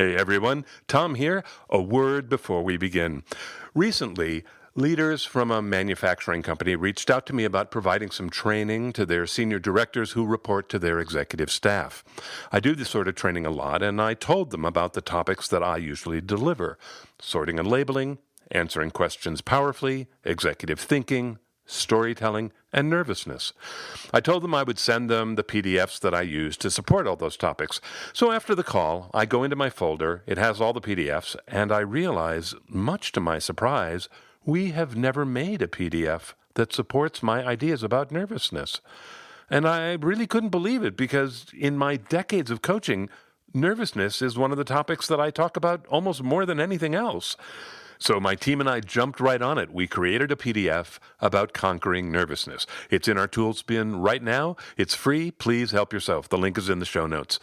Hey everyone, Tom here. A word before we begin. Recently, leaders from a manufacturing company reached out to me about providing some training to their senior directors who report to their executive staff. I do this sort of training a lot, and I told them about the topics that I usually deliver: sorting and labeling, answering questions powerfully, executive thinking, storytelling, and nervousness. I told them I would send them the PDFs that I use to support all those topics. So after the call, I go into my folder, it has all the PDFs, and I realize, much to my surprise, we have never made a PDF that supports my ideas about nervousness. And I really couldn't believe it because in my decades of coaching, nervousness is one of the topics that I talk about almost more than anything else. So my team and I jumped right on it. We created a PDF about conquering nervousness. It's in our tools bin right now. It's free. Please help yourself. The link is in the show notes.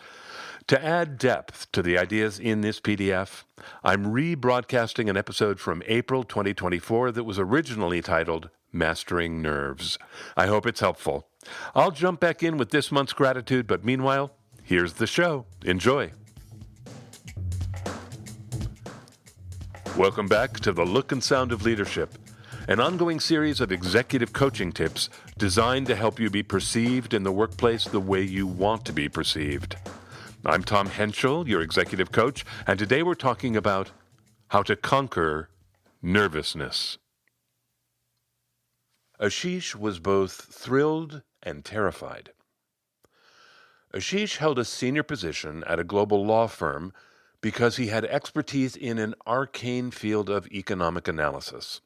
To add depth to the ideas in this PDF, I'm rebroadcasting an episode from April 2024 that was originally titled Mastering Nerves. I hope it's helpful. I'll jump back in with this month's gratitude, but meanwhile, here's the show. Enjoy. Welcome back to The Look and Sound of Leadership, an ongoing series of executive coaching tips designed to help you be perceived in the workplace the way you want to be perceived. I'm Tom Henschel, your executive coach, and today we're talking about how to conquer nervousness. Ashish was both thrilled and terrified. Ashish held a senior position at a global law firm because he had expertise in an arcane field of economic analysis.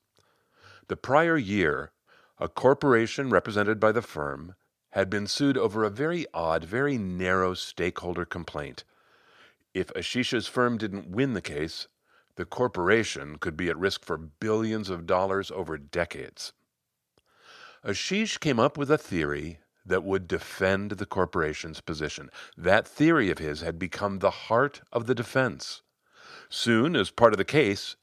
The prior year, a corporation represented by the firm had been sued over a very odd, very narrow stakeholder complaint. If Ashish's firm didn't win the case, the corporation could be at risk for billions of dollars over decades. Ashish came up with a theory that would defend the corporation's position. That theory of his had become the heart of the defense. Soon, as part of the case,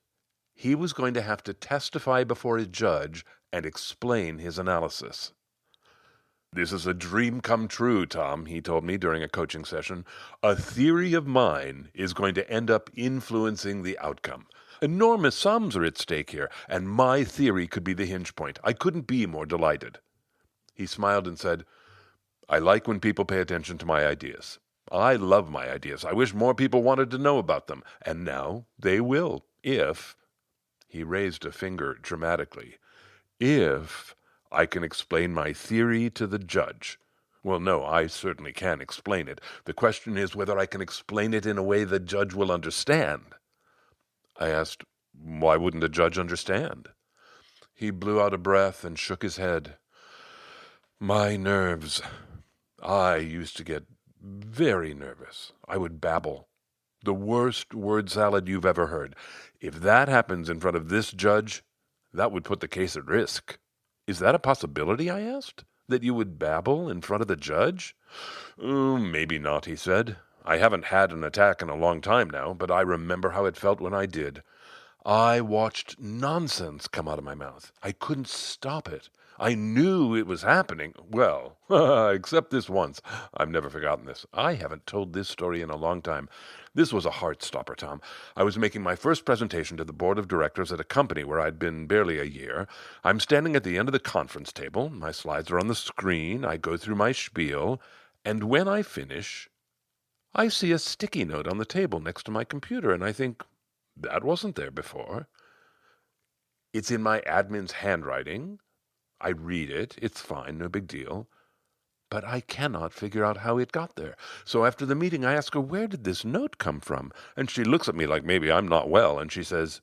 he was going to have to testify before a judge and explain his analysis. "This is a dream come true, Tom," he told me during a coaching session. "A theory of mine is going to end up influencing the outcome. Enormous sums are at stake here, and my theory could be the hinge point. I couldn't be more delighted." He smiled and said, "I like when people pay attention to my ideas. I love my ideas. I wish more people wanted to know about them. And now they will, if," he raised a finger dramatically, "if I can explain my theory to the judge. Well, no, I certainly can explain it. The question is whether I can explain it in a way the judge will understand." I asked, "Why wouldn't a judge understand?" He blew out a breath and shook his head. "My nerves. I used to get very nervous. I would babble. The worst word salad you've ever heard. If that happens in front of this judge, that would put the case at risk." "Is that a possibility?" I asked. "That you would babble in front of the judge?" Maybe not," he said. "I haven't had an attack in a long time now, but I remember how it felt when I did. I watched nonsense come out of my mouth. I couldn't stop it. I knew it was happening. Well, except this once. I've never forgotten this. I haven't told this story in a long time. This was a heart-stopper, Tom. I was making my first presentation to the board of directors at a company where I'd been barely a year. I'm standing at the end of the conference table. My slides are on the screen. I go through my spiel. And when I finish, I see a sticky note on the table next to my computer, and I think, that wasn't there before. It's in my admin's handwriting. I read it. It's fine, no big deal. But I cannot figure out how it got there. So after the meeting, I ask her, where did this note come from? And she looks at me like maybe I'm not well, and she says,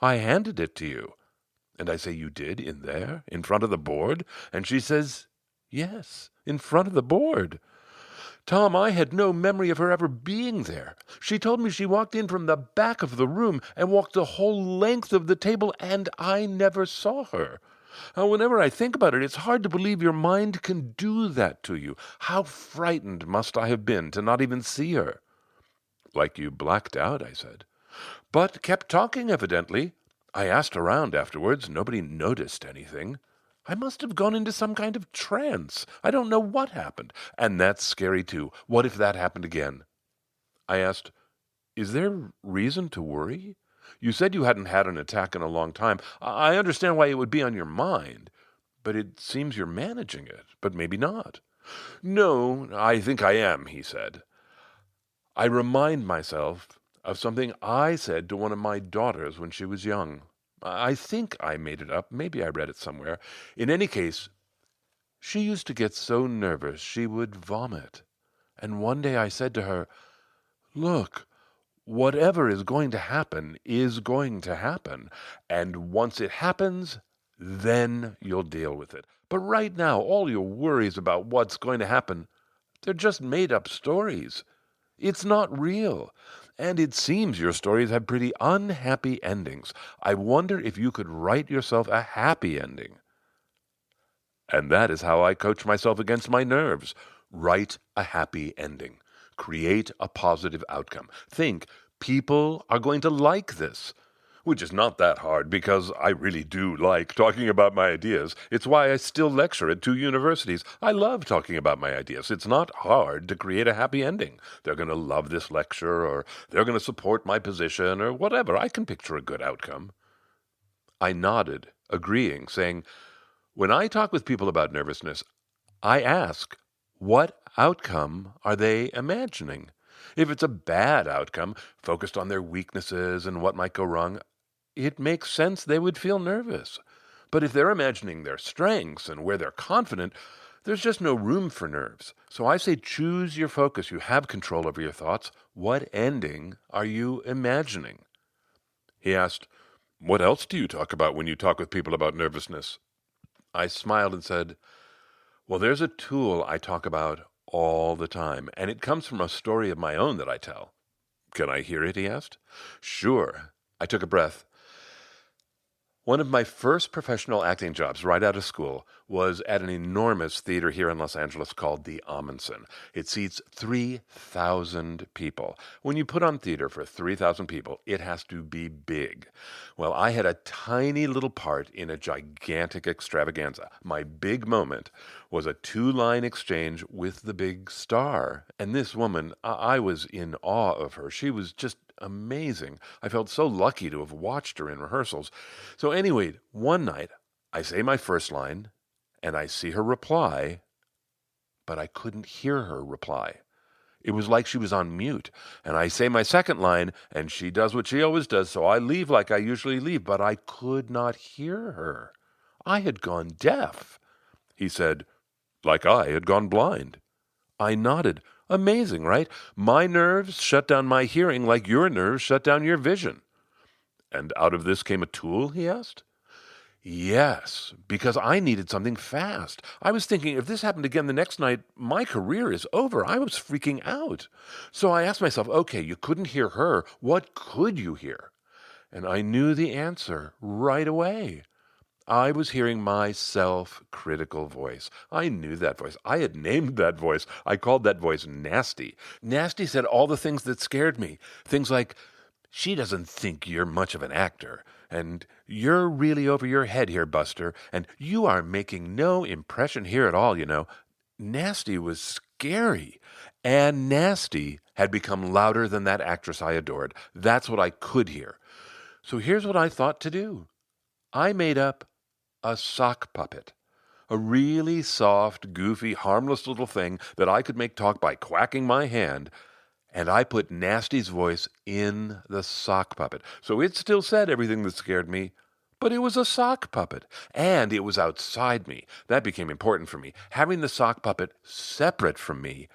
"I handed it to you." And I say, "You did? In there? In front of the board?" And she says, "Yes, in front of the board." Tom, I had no memory of her ever being there. She told me she walked in from the back of the room and walked the whole length of the table, and I never saw her. Whenever I think about it, it's hard to believe your mind can do that to you. How frightened must I have been to not even see her? "Like you blacked out," I said. "But kept talking, evidently. I asked around afterwards. Nobody noticed anything. I must have gone into some kind of trance. I don't know what happened. And that's scary, too. What if that happened again?" I asked, Is there reason to worry? You said you hadn't had an attack in a long time. I understand why it would be on your mind, but it seems you're managing it, but maybe not. No, I think I am, he said. I remind myself of something I said to one of my daughters when she was young. I think I made it up. Maybe I read it somewhere. In any case, she used to get so nervous she would vomit. And one day I said to her, "Look, whatever is going to happen is going to happen. And once it happens, then you'll deal with it. But right now, all your worries about what's going to happen, they're just made-up stories. It's not real. And it seems your stories have pretty unhappy endings. I wonder if you could write yourself a happy ending." And that is how I coach myself against my nerves. Write a happy ending. Create a positive outcome. Think, people are going to like this. Which is not that hard because I really do like talking about my ideas. It's why I still lecture at 2 universities. I love talking about my ideas. It's not hard to create a happy ending. They're going to love this lecture, or they're going to support my position, or whatever. I can picture a good outcome. I nodded, agreeing, saying, when I talk with people about nervousness, I ask, what outcome are they imagining? If it's a bad outcome, focused on their weaknesses and what might go wrong, it makes sense they would feel nervous. But if they're imagining their strengths and where they're confident, there's just no room for nerves. So I say choose your focus. You have control over your thoughts. What ending are you imagining? He asked, what else do you talk about when you talk with people about nervousness? I smiled and said, well, there's a tool I talk about all the time, and it comes from a story of my own that I tell. Can I hear it? He asked. Sure. I took a breath. One of my first professional acting jobs right out of school was at an enormous theater here in Los Angeles called the Ahmanson. It seats 3,000 people. When you put on theater for 3,000 people, it has to be big. Well, I had a tiny little part in a gigantic extravaganza. My big moment was a 2-line exchange with the big star. And this woman, I was in awe of her. She was just amazing. I felt so lucky to have watched her in rehearsals. So anyway, one night, I say my first line, and I see her reply, but I couldn't hear her reply. It was like she was on mute. And I say my second line, and she does what she always does, so I leave like I usually leave, but I could not hear her. I had gone deaf. He said, like I had gone blind. I nodded. Amazing, right? My nerves shut down my hearing like your nerves shut down your vision. And out of this came a tool, he asked? Yes, because I needed something fast. I was thinking if this happened again the next night, my career is over. I was freaking out. So I asked myself, okay, you couldn't hear her. What could you hear? And I knew the answer right away. I was hearing my self-critical voice. I knew that voice. I had named that voice. I called that voice Nasty. Nasty said all the things that scared me. Things like, she doesn't think you're much of an actor, and you're really over your head here, Buster, and you are making no impression here at all, you know. Nasty was scary, and Nasty had become louder than that actress I adored. That's what I could hear. So here's what I thought to do. I made up a sock puppet, a really soft, goofy, harmless little thing that I could make talk by quacking my hand, and I put Nasty's voice in the sock puppet. So it still said everything that scared me, but it was a sock puppet, and it was outside me. That became important for me. Having the sock puppet separate from me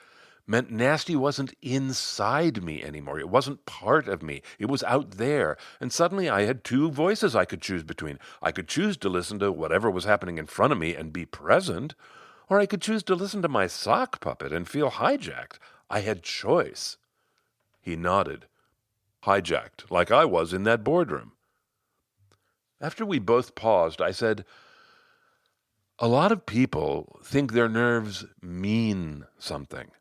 meant Nasty wasn't inside me anymore. It wasn't part of me. It was out there. And suddenly I had 2 voices I could choose between. I could choose to listen to whatever was happening in front of me and be present, or I could choose to listen to my sock puppet and feel hijacked. I had choice. He nodded. Hijacked, like I was in that boardroom. After we both paused, I said, a lot of people think their nerves mean something.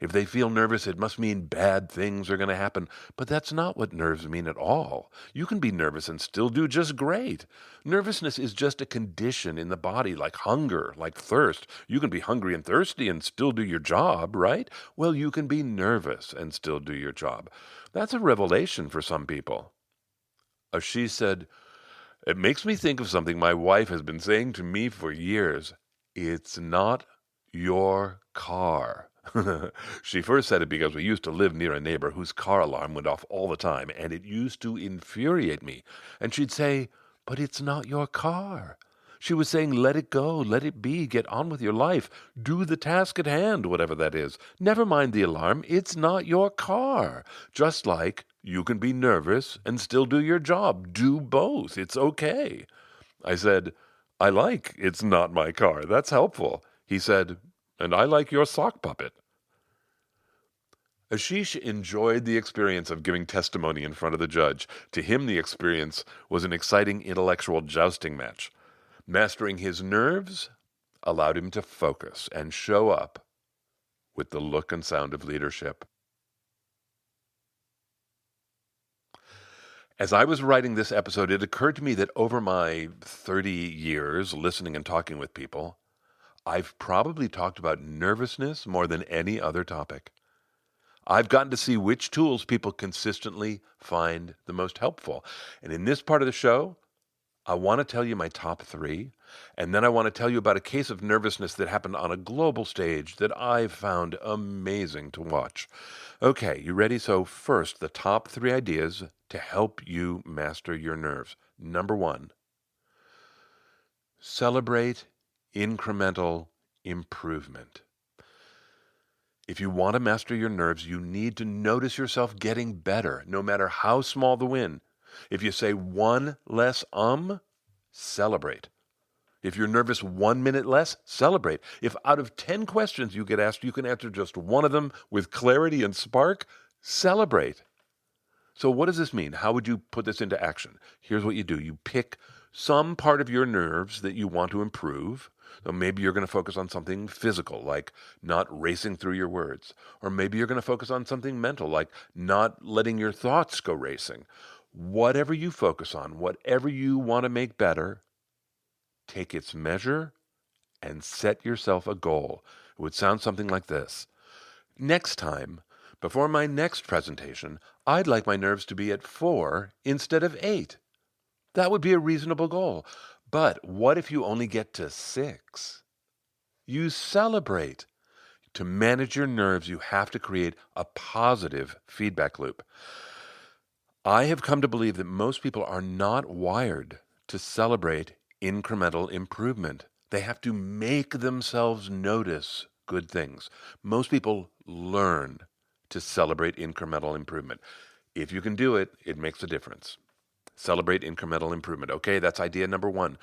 If they feel nervous, it must mean bad things are going to happen. But that's not what nerves mean at all. You can be nervous and still do just great. Nervousness is just a condition in the body, like hunger, like thirst. You can be hungry and thirsty and still do your job, right? Well, you can be nervous and still do your job. That's a revelation for some people. She said, "It makes me think of something my wife has been saying to me for years. It's not your car." She first said it because we used to live near a neighbor whose car alarm went off all the time, and it used to infuriate me. And she'd say, "But it's not your car." She was saying, "Let it go, let it be, get on with your life, do the task at hand, whatever that is. Never mind the alarm, it's not your car." Just like you can be nervous and still do your job. Do both. It's okay. I said, "I like it's not my car. That's helpful." He said, "And I like your sock puppet." Ashish enjoyed the experience of giving testimony in front of the judge. To him, the experience was an exciting intellectual jousting match. Mastering his nerves allowed him to focus and show up with the look and sound of leadership. As I was writing this episode, it occurred to me that over my 30 years listening and talking with people, I've probably talked about nervousness more than any other topic. I've gotten to see which tools people consistently find the most helpful. And in this part of the show, I want to tell you my top 3, and then I want to tell you about a case of nervousness that happened on a global stage that I've found amazing to watch. Okay, you ready? So first, the top 3 ideas to help you master your nerves. Number 1, celebrate incremental improvement. If you want to master your nerves, you need to notice yourself getting better, no matter how small the win. If you say one less celebrate. If you're nervous 1 minute less, celebrate. If out of 10 questions you get asked, you can answer just one of them with clarity and spark, celebrate. So what does this mean? How would you put this into action? Here's what you do. You pick some part of your nerves that you want to improve. So maybe you're going to focus on something physical, like not racing through your words. Or maybe you're going to focus on something mental, like not letting your thoughts go racing. Whatever you focus on, whatever you want to make better, take its measure and set yourself a goal. It would sound something like this. Next time, before my next presentation, I'd like my nerves to be at 4 instead of 8. That would be a reasonable goal. But what if you only get to 6? You celebrate. To manage your nerves, you have to create a positive feedback loop. I have come to believe that most people are not wired to celebrate incremental improvement. They have to make themselves notice good things. Most people learn to celebrate incremental improvement. If you can do it, it makes a difference. Celebrate incremental improvement. Okay, that's idea number 1.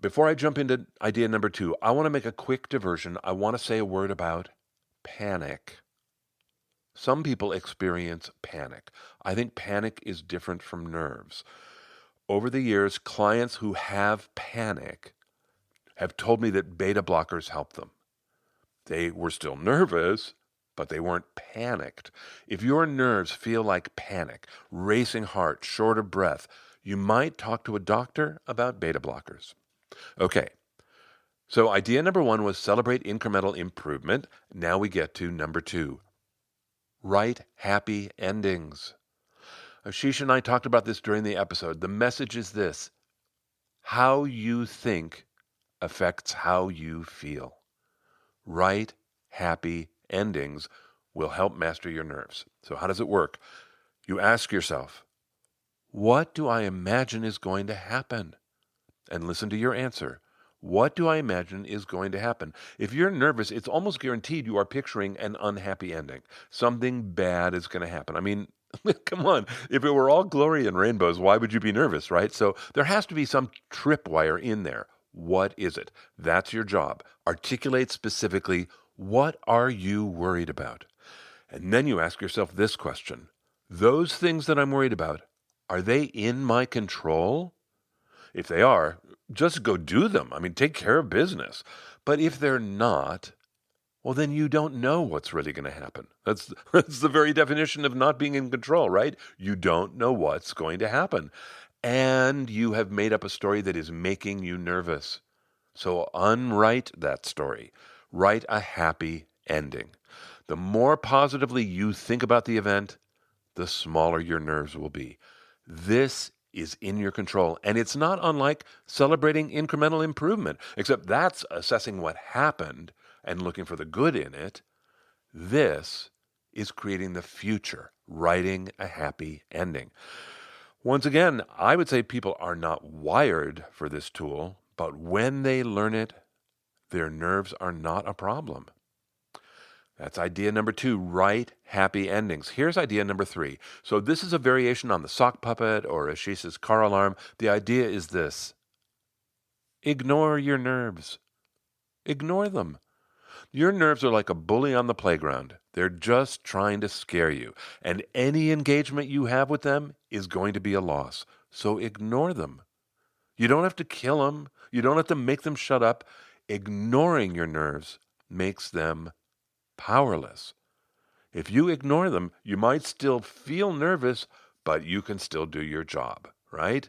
Before I jump into idea number 2, I want to make a quick diversion. I want to say a word about panic. Some people experience panic. I think panic is different from nerves. Over the years, clients who have panic have told me that beta blockers help them. They were still nervous, but they weren't panicked. If your nerves feel like panic, racing heart, short of breath, you might talk to a doctor about beta blockers. Okay, so idea number 1 was celebrate incremental improvement. Now we get to number 2. Write happy endings. Ashish and I talked about this during the episode. The message is this: how you think affects how you feel. Write happy endings will help master your nerves. So how does it work? You ask yourself, what do I imagine is going to happen? And listen to your answer. What do I imagine is going to happen? If you're nervous, it's almost guaranteed you are picturing an unhappy ending. Something bad is going to happen. I mean, come on. If it were all glory and rainbows, why would you be nervous, right? So there has to be some tripwire in there. What is it? That's your job. Articulate specifically, what are you worried about? And then you ask yourself this question. Those things that I'm worried about, are they in my control? If they are, just go do them. I mean, take care of business. But if they're not, well, then you don't know what's really going to happen. That's the very definition of not being in control, right? You don't know what's going to happen. And you have made up a story that is making you nervous. So unwrite that story. Write a happy ending. The more positively you think about the event, the smaller your nerves will be. This is in your control, and it's not unlike celebrating incremental improvement, except that's assessing what happened and looking for the good in it. This is creating the future, writing a happy ending. Once again, I would say people are not wired for this tool, but when they learn it, their nerves are not a problem. That's idea number 2, write happy endings. Here's idea number 3. So this is a variation on the sock puppet or Ashish's car alarm. The idea is this: ignore your nerves. Ignore them. Your nerves are like a bully on the playground. They're just trying to scare you. And any engagement you have with them is going to be a loss. So ignore them. You don't have to kill them. You don't have to make them shut up. Ignoring your nerves makes them powerless. If you ignore them, you might still feel nervous, but you can still do your job, right?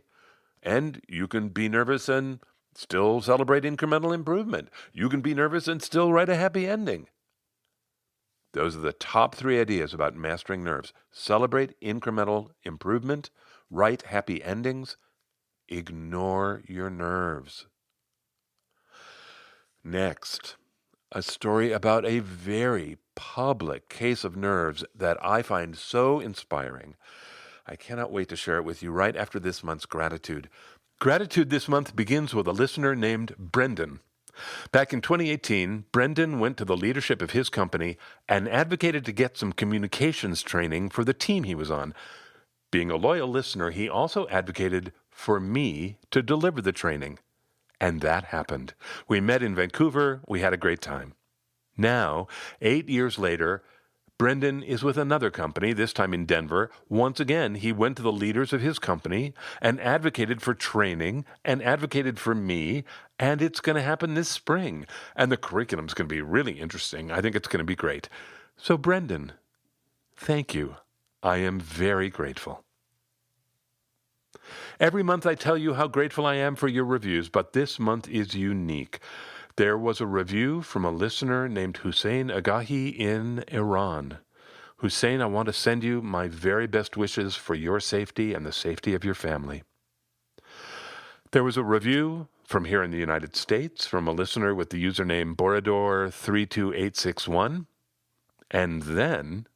And you can be nervous and still celebrate incremental improvement. You can be nervous and still write a happy ending. Those are the top 3 ideas about mastering nerves. Celebrate incremental improvement, write happy endings, ignore your nerves. Next, a story about a very public case of nerves that I find so inspiring. I cannot wait to share it with you right after this month's gratitude. Gratitude this month begins with a listener named Brendan. Back in 2018, Brendan went to the leadership of his company and advocated to get some communications training for the team he was on. Being a loyal listener, he also advocated for me to deliver the training. And that happened. We met in Vancouver. We had a great time. Now, 8 years later, Brendan is with another company, this time in Denver. Once again, he went to the leaders of his company and advocated for training and advocated for me, and it's going to happen this spring. And the curriculum's going to be really interesting. I think it's going to be great. So, Brendan, thank you. I am very grateful. Every month I tell you how grateful I am for your reviews, but this month is unique. There was a review from a listener named Hussein Agahi in Iran. Hussein, I want to send you my very best wishes for your safety and the safety of your family. There was a review from here in the United States from a listener with the username Borador32861. And then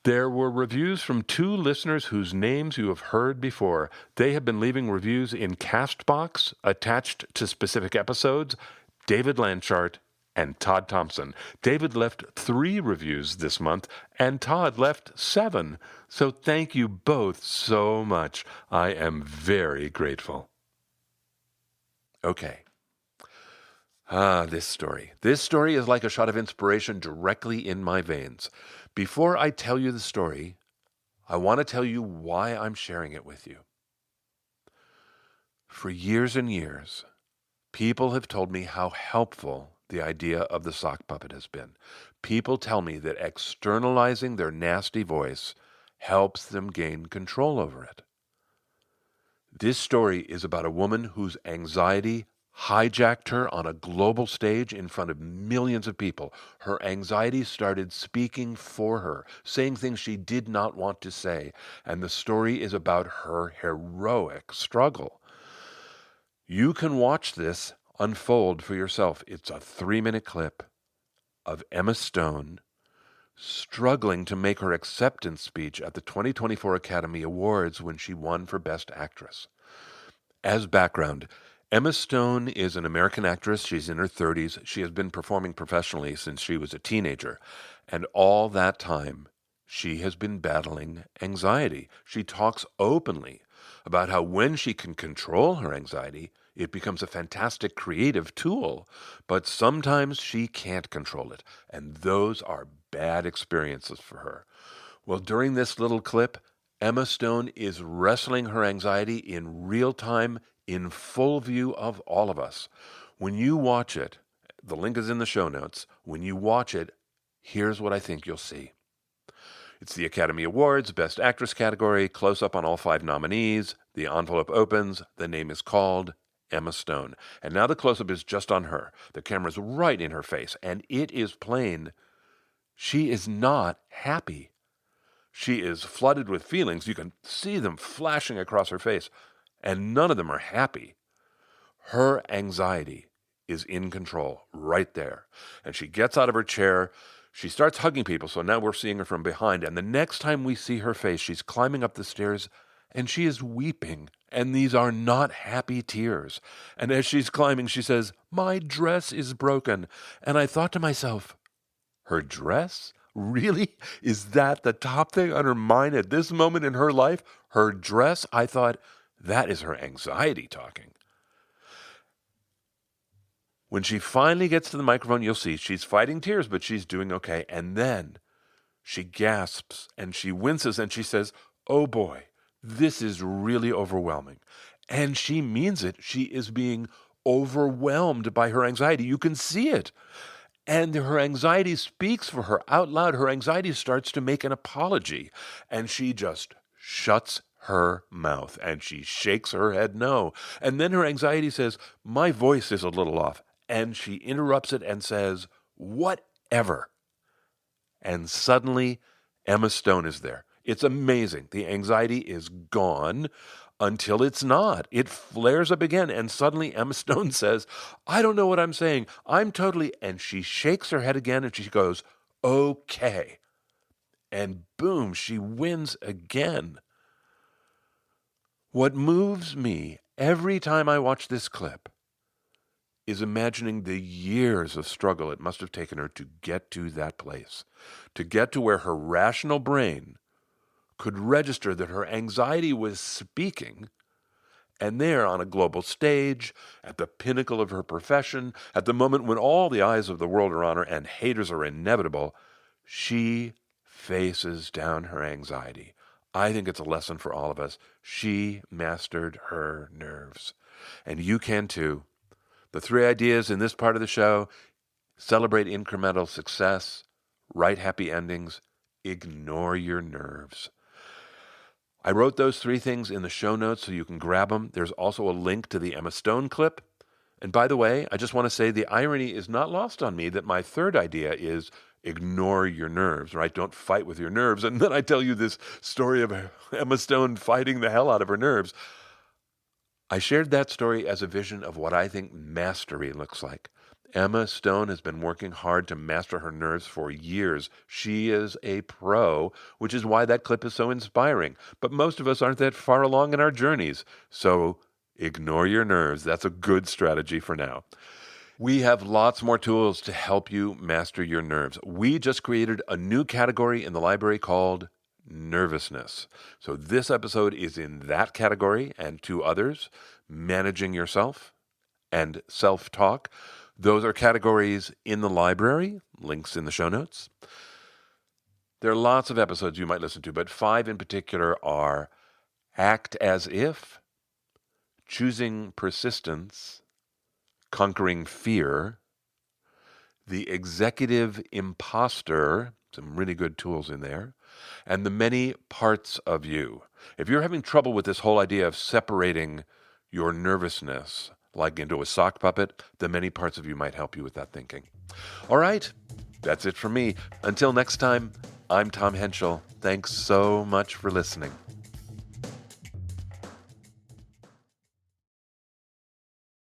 there were reviews from 2 listeners whose names you have heard before. They have been leaving reviews in Castbox attached to specific episodes: David Lanchart and Todd Thompson. David left 3 reviews this month, and Todd left 7. So thank you both so much. I am very grateful. Okay. This story. This story is like a shot of inspiration directly in my veins. Before I tell you the story, I want to tell you why I'm sharing it with you. For years and years, people have told me how helpful the idea of the sock puppet has been. People tell me that externalizing their nasty voice helps them gain control over it. This story is about a woman whose anxiety hijacked her on a global stage in front of millions of people. Her anxiety started speaking for her, saying things she did not want to say, and the story is about her heroic struggle. You can watch this unfold for yourself. It's a 3-minute clip of Emma Stone struggling to make her acceptance speech at the 2024 Academy Awards when she won for Best Actress. As background, Emma Stone is an American actress. She's in her 30s. She has been performing professionally since she was a teenager. And all that time, she has been battling anxiety. She talks openly about how when she can control her anxiety, it becomes a fantastic creative tool. But sometimes she can't control it. And those are bad experiences for her. Well, during this little clip, Emma Stone is wrestling her anxiety in real time, in full view of all of us. When you watch it, the link is in the show notes. When you watch it, here's what I think you'll see. It's the Academy Awards, Best Actress category, close-up on all 5 nominees. The envelope opens. The name is called Emma Stone. And now the close-up is just on her. The camera's right in her face, and it is plain she is not happy. She is flooded with feelings. You can see them flashing across her face, and none of them are happy. Her anxiety is in control right there. And she gets out of her chair. She starts hugging people. So now we're seeing her from behind. And the next time we see her face, she's climbing up the stairs and she is weeping. And these are not happy tears. And as she's climbing, she says, "My dress is broken." And I thought to myself, her dress? Really? Is that the top thing on her mind at this moment in her life? Her dress? I thought, that is her anxiety talking. When she finally gets to the microphone, you'll see she's fighting tears, but she's doing okay. And then she gasps and she winces and she says, "Oh boy, this is really overwhelming." And she means it. She is being overwhelmed by her anxiety. You can see it. And her anxiety speaks for her out loud. Her anxiety starts to make an apology. And she just shuts her mouth and she shakes her head no. And then her anxiety says, "My voice is a little off." And she interrupts it and says, "Whatever." And suddenly, Emma Stone is there. It's amazing. The anxiety is gone until it's not. It flares up again. And suddenly Emma Stone says, "I don't know what I'm saying. I'm totally..." And she shakes her head again and she goes, "Okay." And boom, she wins again. What moves me every time I watch this clip is imagining the years of struggle it must have taken her to get to that place, to get to where her rational brain could register that her anxiety was speaking, and there on a global stage, at the pinnacle of her profession, at the moment when all the eyes of the world are on her and haters are inevitable, she faces down her anxiety. I think it's a lesson for all of us. She mastered her nerves, and you can too. The 3 ideas in this part of the show: celebrate incremental success, write happy endings, ignore your nerves. I wrote those 3 things in the show notes so you can grab them. There's also a link to the Emma Stone clip. And by the way, I just want to say the irony is not lost on me that my 3rd idea is ignore your nerves, right? Don't fight with your nerves. And then I tell you this story of Emma Stone fighting the hell out of her nerves. I shared that story as a vision of what I think mastery looks like. Emma Stone has been working hard to master her nerves for years. She is a pro, which is why that clip is so inspiring. But most of us aren't that far along in our journeys. So ignore your nerves. That's a good strategy for now. We have lots more tools to help you master your nerves. We just created a new category in the library called nervousness. So this episode is in that category and 2 others, managing yourself and self-talk. Those are categories in the library, links in the show notes. There are lots of episodes you might listen to, but 5 in particular are Act As If, Choosing Persistence, Conquering Fear, The Executive Imposter, some really good tools in there, and The Many Parts of You. If you're having trouble with this whole idea of separating your nervousness, like into a sock puppet, The Many Parts of You might help you with that thinking. All right, that's it from me. Until next time, I'm Tom Henschel. Thanks so much for listening.